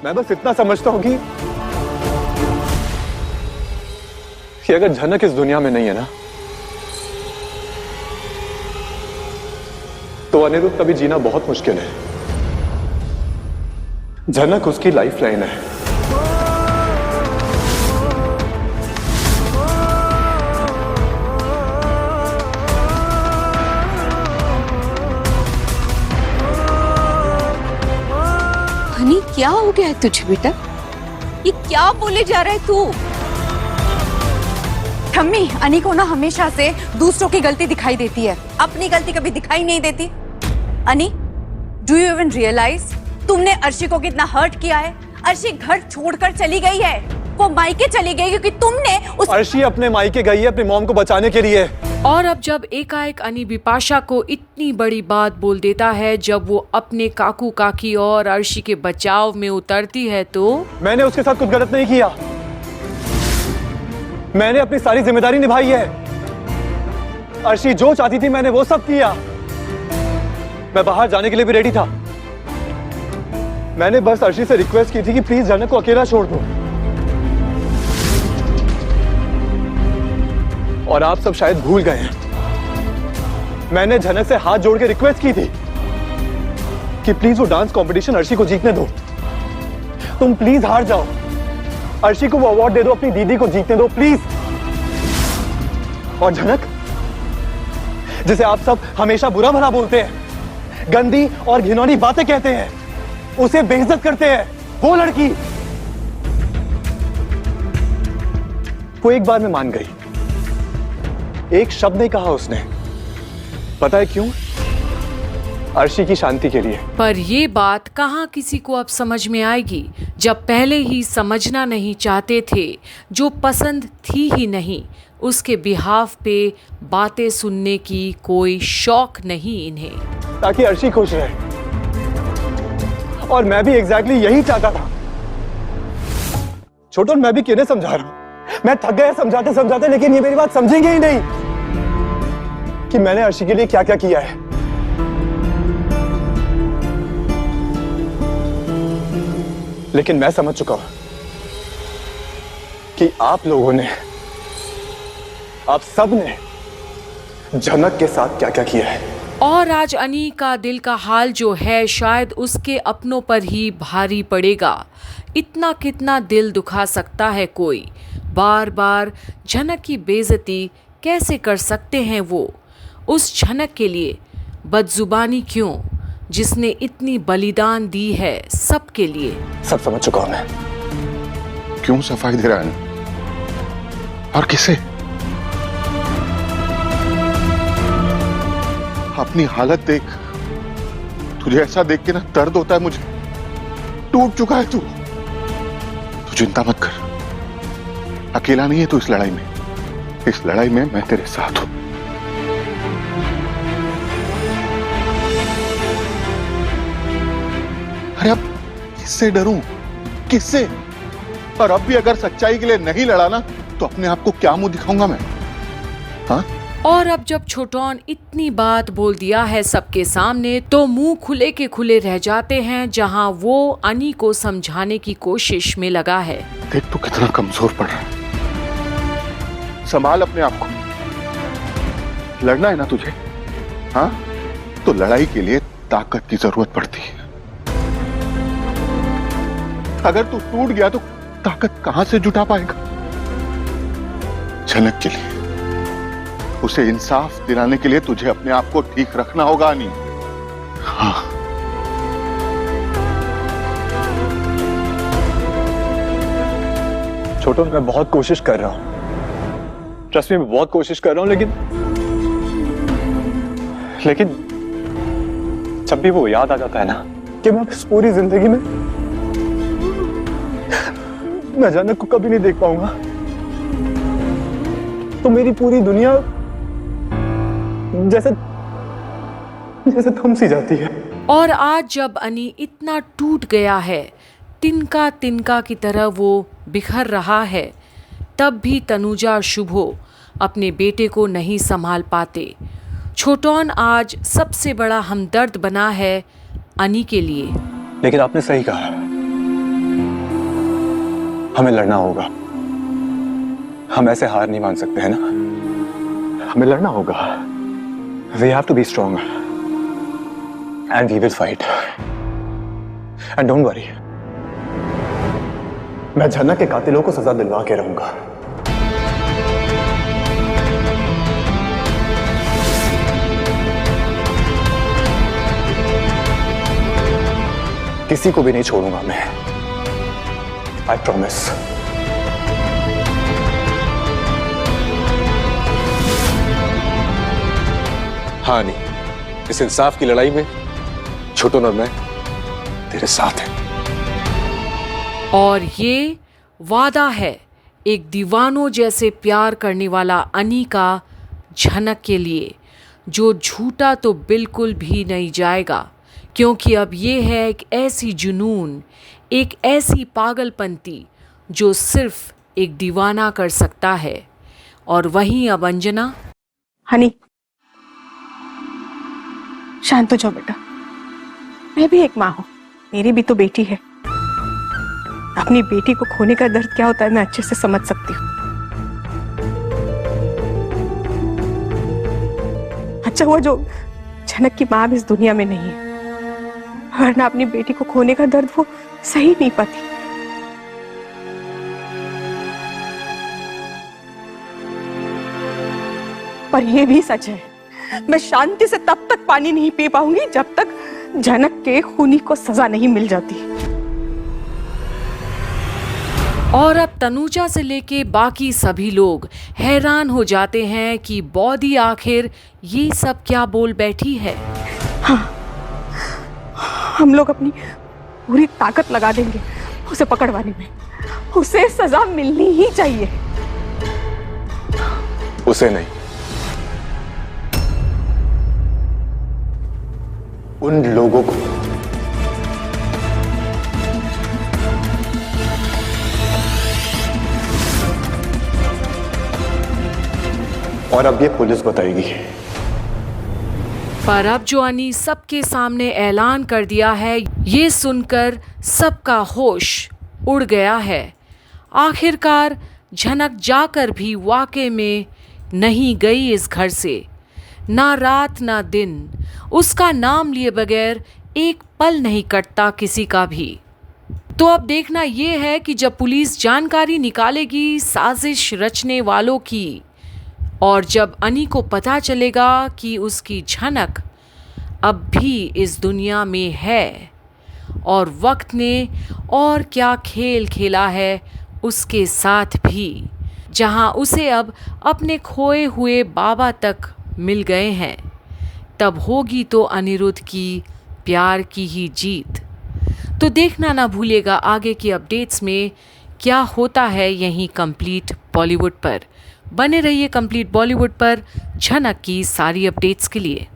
मैं बस इतना समझता हूं कि अगर झनक इस दुनिया में नहीं है ना, तो अनिरुद्ध का भी जीना बहुत मुश्किल है। झनक उसकी लाइफ लाइन है। हनी, क्या हो गया है तुझे बेटा? ये क्या बोले जा रहा है तू? ठम्मी, अनी को ना हमेशा से दूसरों की गलती दिखाई देती है, अपनी गलती कभी दिखाई नहीं देती। अनी, डू यू इवन रियलाइज तुमने अर्शी को कितना हर्ट किया है? अर्शी घर छोड़कर चली गई है, वो मायके चली गई क्योंकि तुमने उस अर्शी अपने मायके गई है अपनी मॉम को बचाने के लिए। और अब जब एकाएक अनी बिपाशा को इतनी बड़ी बात बोल देता है, जब वो अपने काकू काकी और अर्शी के बचाव में उतरती है, तो मैंने उसके साथ कुछ गलत नहीं किया। मैंने अपनी सारी जिम्मेदारी निभाई है। अर्शी जो चाहती थी मैंने वो सब किया। मैं बाहर जाने के लिए भी रेडी था। मैंने बस अर्शी से रिक्वेस्ट की थी कि प्लीज झनक को अकेला छोड़ दो। और आप सब शायद भूल गए हैं, मैंने झनक से हाथ जोड़ के रिक्वेस्ट की थी कि प्लीज वो डांस कंपटीशन अर्शी को जीतने दो। तुम प्लीज हार जाओ, अर्शी को वो अवार्ड दे दो, अपनी दीदी को जीतने दो प्लीज। और झनक, जिसे आप सब हमेशा बुरा भला बोलते हैं, गंदी और घिनौनी बातें कहते हैं, उसे बेइज्जत करते हैं, वो लड़की, वो एक बार में मान गई। एक शब्द नहीं कहा उसने। पता है क्यों? अर्शी की शांति के लिए। पर ये बात कहाँ किसी को अब समझ में आएगी, जब पहले ही समझना नहीं चाहते थे। जो पसंद थी ही नहीं, उसके बिहाफ पे बातें सुनने की कोई शौक नहीं इन्हें। ताकि अर्शी खुश रहे। और मैं भी एग्जैक्टली यही चाहता था। छोटू, मैं भी किन्हें समझा रहा हूं? मैं थक गया समझाते समझाते, लेकिन ये मेरी बात समझेंगे ही नहीं कि मैंने अर्शी के लिए क्या क्या किया है। लेकिन मैं समझ चुका हूं कि आप लोगों ने, आप सब ने झनक के साथ क्या क्या किया है। और आज अनी का दिल का हाल जो है, शायद उसके अपनों पर ही भारी पड़ेगा। इतना कितना दिल दुखा सकता है कोई? बार बार झनक की बेइज्जती कैसे कर सकते हैं वो? उस झनक के लिए बदजुबानी क्यों, जिसने इतनी बलिदान दी है सबके लिए? सब समझ चुका हूं मैं। क्यों सफाई दे रहा है और किसे? अपनी हालत देख, तुझे ऐसा देख के ना दर्द होता है मुझे। टूट चुका है तू चिंता मत कर, अकेला नहीं है तू इस लड़ाई में। इस लड़ाई में मैं तेरे साथ हूं। अरे अब किससे डरूं, किससे? और अब भी अगर सच्चाई के लिए नहीं लड़ा ना, तो अपने आप को क्या मुंह दिखाऊंगा मैं? हाँ? और अब जब छोटौन इतनी बात बोल दिया है सबके सामने, तो मुंह खुले के खुले रह जाते हैं, जहां वो अनी को समझाने की कोशिश में लगा है। देख तू कितना कमजोर पड़ रहा है, संभाल अपने आप को। लड़ना है ना तुझे, हाँ? तो लड़ाई के लिए ताकत की जरूरत पड़ती है। अगर तू टूट गया तो ताकत कहां से जुटा पाएगा? झनक के लिए, उसे इंसाफ दिलाने के लिए तुझे अपने आप को ठीक रखना होगा अनी। हाँ। छोटू, मैं बहुत कोशिश कर रहा हूं, ट्रस्ट मी, मैं बहुत कोशिश कर रहा हूं, लेकिन जब भी वो याद आ जाता है ना कि मैं इस पूरी जिंदगी में मैं झनक को कभी नहीं देख पाऊंगा, तो मेरी पूरी दुनिया जैसे थम सी जाती है। और आज जब अनी इतना टूट गया है, तिनका तिनका की तरह वो बिखर रहा है, तब भी तनुजा और शुभो अपने बेटे को नहीं संभाल पाते। छोटौन आज सबसे बड़ा हमदर्द बना है अनी के लिए। लेकिन आपने सही कहा, हमें लड़ना होगा। हम ऐसे हार नहीं मान सकते हैं ना, हमें लड़ना होगा। We have to be strong and we will fight. And don't worry, मैं झनक के कातिलों को सजा दिलवा के रहूंगा। किसी को भी नहीं छोड़ूंगा मैं, I promise. हाँ नहीं, इस इंसाफ की लड़ाई में छोटन और मैं तेरे साथ हैं। और ये वादा है एक दीवानों जैसे प्यार करने वाला अनी का झनक के लिए, जो झूठा तो बिल्कुल भी नहीं जाएगा, क्योंकि अब ये है एक ऐसी जुनून, एक ऐसी पागलपंती जो सिर्फ एक दीवाना कर सकता है। और वहीं अब अंजना। हनी, शांत हो जाओ बेटा। मैं भी एक माँ हूं, मेरी भी तो बेटी है। अपनी बेटी को खोने का दर्द क्या होता है मैं अच्छे से समझ सकती हूँ। अच्छा हुआ जो झनक की माँ भी इस दुनिया में नहीं है, वरना अपनी बेटी को खोने का दर्द वो सही नहीं पाती। पर यह भी सच है, मैं शांति से तब तक पानी नहीं पी पाऊंगी जब तक झनक के खूनी को सजा नहीं मिल जाती। और अब तनुजा से लेके बाकी सभी लोग हैरान हो जाते हैं कि बॉडी आखिर ये सब क्या बोल बैठी है। हाँ, हम लोग अपनी पूरी ताकत लगा देंगे उसे पकड़वाने में। उसे सजा मिलनी ही चाहिए। उसे नहीं, उन लोगों को। और अब ये पुलिस बताएगी। पर अब जो अनी सबके सामने ऐलान कर दिया है, ये सुनकर सबका होश उड़ गया है। आखिरकार झनक जाकर भी वाकई में नहीं गई इस घर से, ना रात ना दिन। उसका नाम लिए बगैर एक पल नहीं कटता किसी का भी। तो अब देखना ये है कि जब पुलिस जानकारी निकालेगी साजिश रचने वालों की, और जब अनी को पता चलेगा कि उसकी झनक अब भी इस दुनिया में है, और वक्त ने और क्या खेल खेला है उसके साथ भी, जहां उसे अब अपने खोए हुए बाबा तक मिल गए हैं, तब होगी तो अनिरुद्ध की प्यार की ही जीत। तो देखना ना भूलिएगा आगे की अपडेट्स में क्या होता है यहीं कंप्लीट बॉलीवुड पर। बने रहिए कंप्लीट बॉलीवुड पर झनक की सारी अपडेट्स के लिए।